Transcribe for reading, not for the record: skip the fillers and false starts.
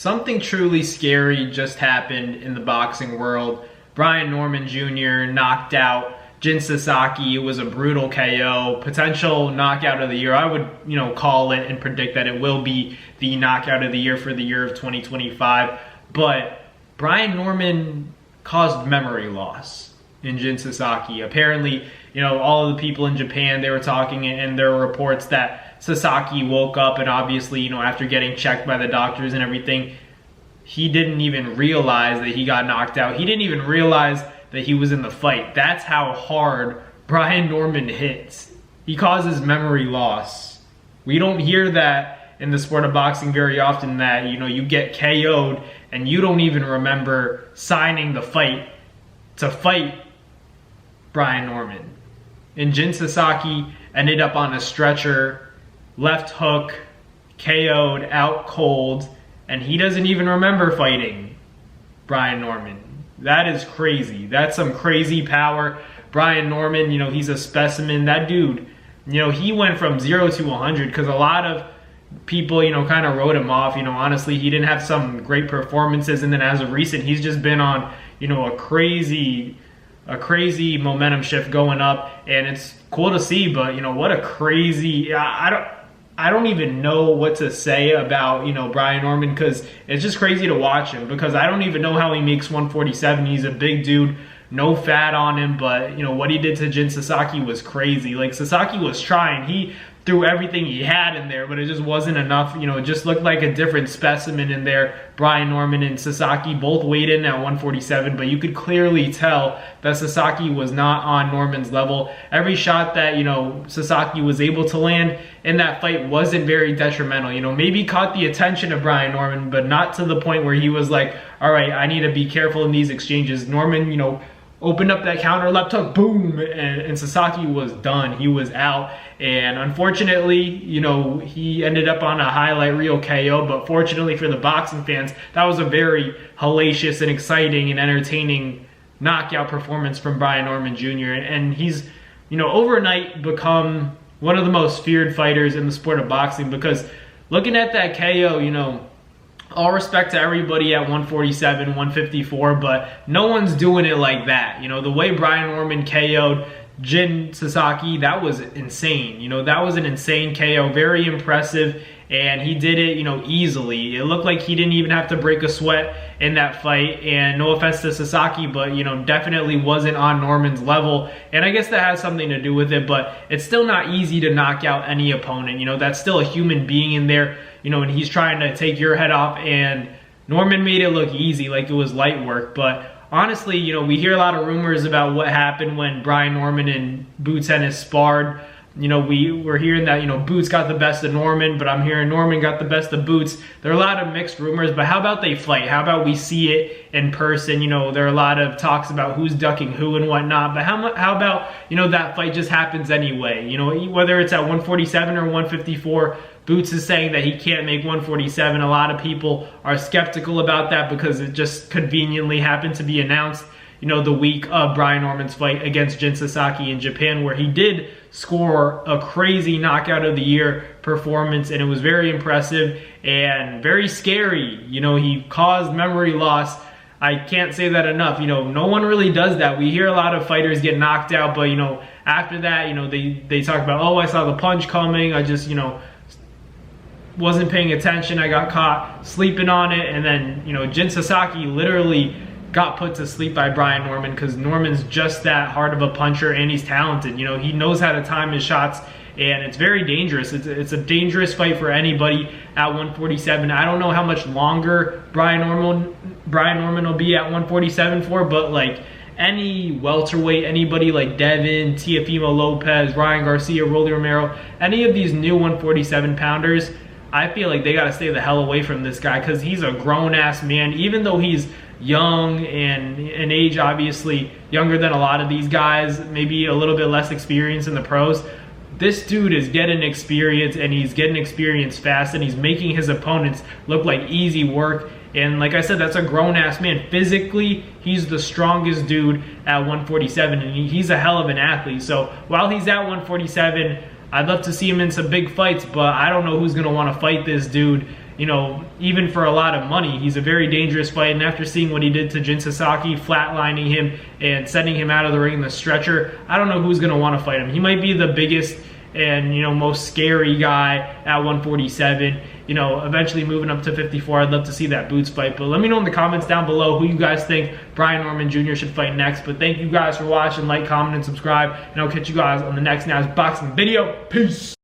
Something truly scary just happened in the boxing world. Brian Norman Jr. knocked out Jin Sasaki. It was a brutal KO, potential knockout of the year. I would, call it and predict that it will be the knockout of the year for the year of 2025. But Brian Norman caused memory loss in Jin Sasaki. Apparently, all of the people in Japan, they were talking, and there were reports that Sasaki woke up and obviously, after getting checked by the doctors and everything, he didn't even realize that he got knocked out. He didn't even realize that he was in the fight. That's how hard Brian Norman hits. He causes memory loss. We don't hear that in the sport of boxing very often, that, you get KO'd and you don't even remember signing the fight to fight Brian Norman. And Jin Sasaki ended up on a stretcher, left hook, KO'd, out cold, and he doesn't even remember fighting Brian Norman. That is crazy. That's some crazy power. Brian Norman, he's a specimen. That dude, he went from 0 to 100 because a lot of people, kind of wrote him off. Honestly, he didn't have some great performances, and then as of recent, he's just been on, a crazy momentum shift going up, and it's cool to see. But what a crazy, I don't even know what to say about Brian Norman, because it's just crazy to watch him, because I don't even know how he makes 147. He's a big dude, no fat on him, but what he did to Jin Sasaki was crazy. Like, Sasaki was trying, he threw everything he had in there, but it just wasn't enough. It just looked like a different specimen in there. Brian Norman and Sasaki both weighed in at 147, but you could clearly tell that Sasaki was not on Norman's level. Every shot that, Sasaki was able to land in that fight wasn't very detrimental. Maybe caught the attention of Brian Norman, but not to the point where he was like, all right, I need to be careful in these exchanges. Norman, opened up that counter, left hook, boom, and Sasaki was done. He was out, and unfortunately, he ended up on a highlight reel KO, but fortunately for the boxing fans, that was a very hellacious and exciting and entertaining knockout performance from Brian Norman Jr., and he's, overnight become one of the most feared fighters in the sport of boxing, because looking at that KO, all respect to everybody at 147, 154, but no one's doing it like that. The way Brian Norman KO'd Jin Sasaki, that was insane. That was an insane KO, very impressive, and he did it, easily. It looked like he didn't even have to break a sweat in that fight, and no offense to Sasaki, but, definitely wasn't on Norman's level, and I guess that has something to do with it, but it's still not easy to knock out any opponent. That's still a human being in there, and he's trying to take your head off, and Norman made it look easy, like it was light work. But honestly, we hear a lot of rumors about what happened when Brian Norman and Boots Ennis sparred. We're hearing that, Boots got the best of Norman, but I'm hearing Norman got the best of Boots. There are a lot of mixed rumors, but how about they fight? How about we see it in person? There are a lot of talks about who's ducking who and whatnot, but how about, that fight just happens anyway? Whether it's at 147 or 154, Boots is saying that he can't make 147. A lot of people are skeptical about that because it just conveniently happened to be announced, the week of Brian Norman's fight against Jin Sasaki in Japan, where he did score a crazy knockout of the year performance, and it was very impressive and very scary. He caused memory loss. I can't say that enough. No one really does that. We hear a lot of fighters get knocked out, but after that, they talk about, oh, I saw the punch coming, I just, wasn't paying attention, I got caught sleeping on it. And then, Jin Sasaki literally got put to sleep by Brian Norman, because Norman's just that hard of a puncher, and he's talented. He knows how to time his shots, and it's very dangerous. It's a dangerous fight for anybody at 147. I don't know how much longer Brian Norman will be at 147 for, but like any welterweight, anybody like Devin, Teofimo Lopez, Ryan Garcia, Rolly Romero, any of these new 147 pounders, I feel like they got to stay the hell away from this guy, because he's a grown-ass man. Even though he's young and in age, obviously younger than a lot of these guys, maybe a little bit less experience in the pros, this dude is getting experience, and he's getting experience fast, and he's making his opponents look like easy work. And like I said, that's a grown-ass man. Physically, he's the strongest dude at 147, and he's a hell of an athlete. So while he's at 147, I'd love to see him in some big fights, but I don't know who's going to want to fight this dude. you know, even for a lot of money, he's a very dangerous fight. And after seeing what he did to Jin Sasaki, flatlining him and sending him out of the ring in the stretcher, I don't know who's going to want to fight him. He might be the biggest and, you know, most scary guy at 147. You know, eventually moving up to 54, I'd love to see that Boots fight. But let me know in the comments down below who you guys think Brian Norman Jr. should fight next. But thank you guys for watching. Like, comment, and subscribe. And I'll catch you guys on the next Naz Boxing video. Peace.